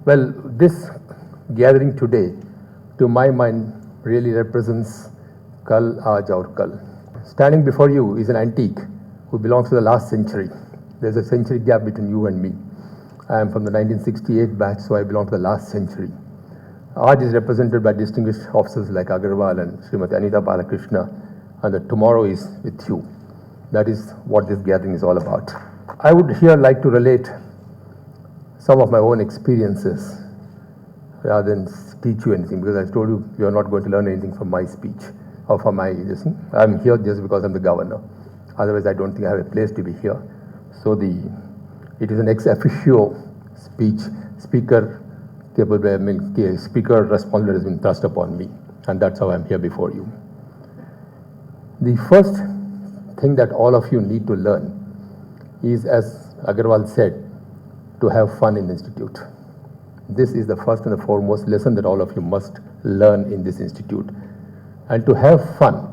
Well, this gathering today, to my mind, really represents Kal Aaj Aur Kal. Standing before you is an antique who belongs to the last century. There's a century gap between you and me. I am from the 1968 batch, so I belong to the last century. Aaj is represented by distinguished officers like Agarwal and Srimati Anita Balakrishna, and the tomorrow is with you. That is what this gathering is all about. I would here like to relate some of my own experiences rather than teach you anything, because I told you you are not going to learn anything from my speech or from my listening. I'm here just because I'm the governor. Otherwise, I don't think I have a place to be here. So it is an ex officio speech. Speaker responsibility has been thrust upon me, and that's how I'm here before you. The first thing that all of you need to learn is, as Agarwal said, to have fun in the institute. This is the first and the foremost lesson that all of you must learn in this institute. And to have fun,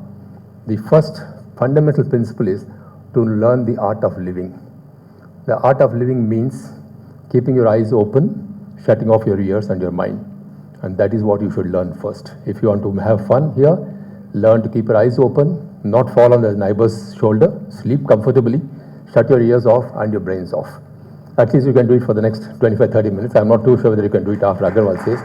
the first fundamental principle is to learn the art of living. The art of living means keeping your eyes open, shutting off your ears and your mind. And that is what you should learn first. If you want to have fun here, learn to keep your eyes open, not fall on the neighbor's shoulder, sleep comfortably, shut your ears off and your brains off. At least you can do it for the next 25-30 minutes. I'm not too sure whether you can do it after Agarwal says.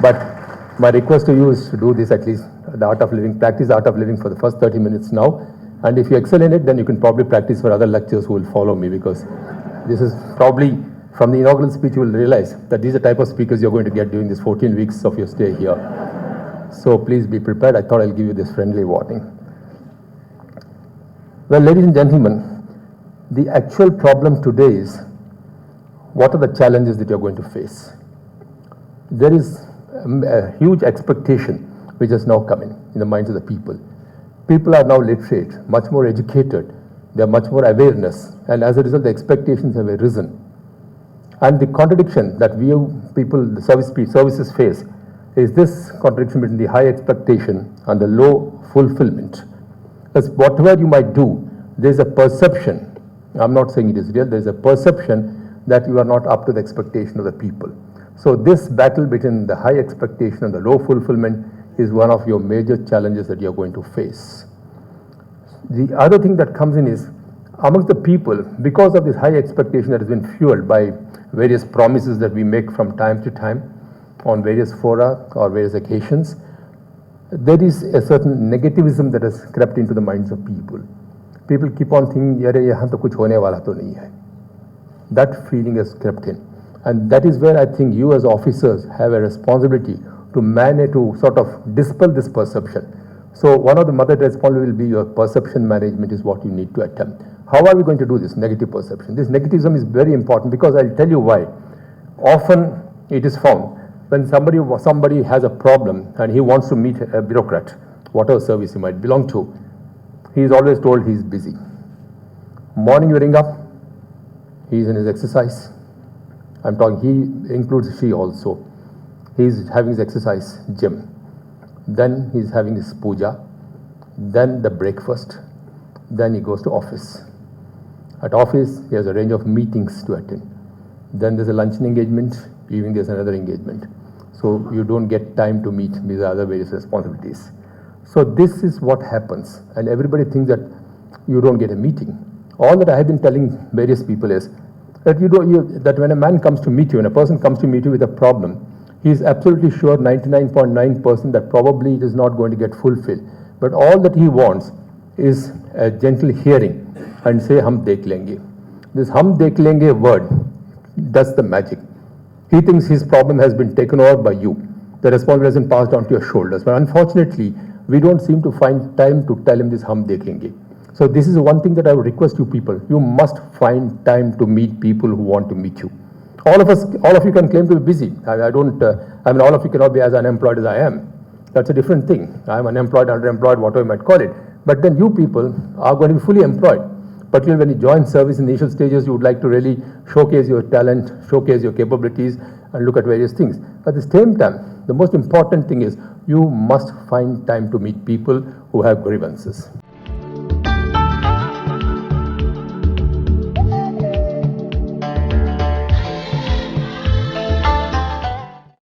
But my request to you is to do this, at least the art of living, practice the art of living for the first 30 minutes now. And if you excel in it, then you can probably practice for other lecturers who will follow me, because this is probably, from the inaugural speech, you will realize that these are the type of speakers you're going to get during this 14 weeks of your stay here. So please be prepared. I thought I'll give you this friendly warning. Well, ladies and gentlemen, the actual problem today is, what are the challenges that you're going to face? There is a huge expectation which has now come in the minds of the people. People are now literate, much more educated, they have much more awareness, and as a result the expectations have arisen. And the contradiction that we people, the services face, is this contradiction between the high expectation and the low fulfillment. Because whatever you might do, there is a perception, I'm not saying it is real, there is a perception that you are not up to the expectation of the people. So this battle between the high expectation and the low fulfillment is one of your major challenges that you are going to face. The other thing that comes in is, amongst the people, because of this high expectation that has been fueled by various promises that we make from time to time on various fora or various occasions, there is a certain negativism that has crept into the minds of people. People keep on thinking, "Yare yahan to kuch hone wala to nahi hai." That feeling has crept in. And that is where I think you as officers have a responsibility to manage, to sort of dispel this perception. So one of the mother responsibilities will be your perception management is what you need to attempt. How are we going to do this negative perception? This negativism is very important, because I'll tell you why. Often it is found when somebody has a problem and he wants to meet a bureaucrat, whatever service he might belong to, he is always told he is busy. Morning you ring up, he is in his exercise. I'm talking, he includes she also. He is having his exercise gym. Then he is having his puja. Then the breakfast. Then he goes to office. At office, he has a range of meetings to attend. Then there's a luncheon engagement. Evening there's another engagement. So you don't get time to meet these other various responsibilities. So this is what happens. And everybody thinks that you don't get a meeting. All that I have been telling various people is that that when a man comes to meet you, when a person comes to meet you with a problem, he is absolutely sure 99.9% that probably it is not going to get fulfilled. But all that he wants is a gentle hearing and say, "Hum dekh lenge." This "hum dekh lenge" word does the magic. He thinks his problem has been taken over by you. The responsibility has been passed on to your shoulders. But unfortunately, we don't seem to find time to tell him this "hum dekh lenge." So this is one thing that I would request you people. You must find time to meet people who want to meet you. All of you can claim to be busy. I mean, all of you cannot be as unemployed as I am. That's a different thing. I am unemployed, underemployed, whatever you might call it. But then you people are going to be fully employed. Particularly when you join service in the initial stages, you would like to really showcase your talent, showcase your capabilities, and look at various things. At the same time, the most important thing is you must find time to meet people who have grievances.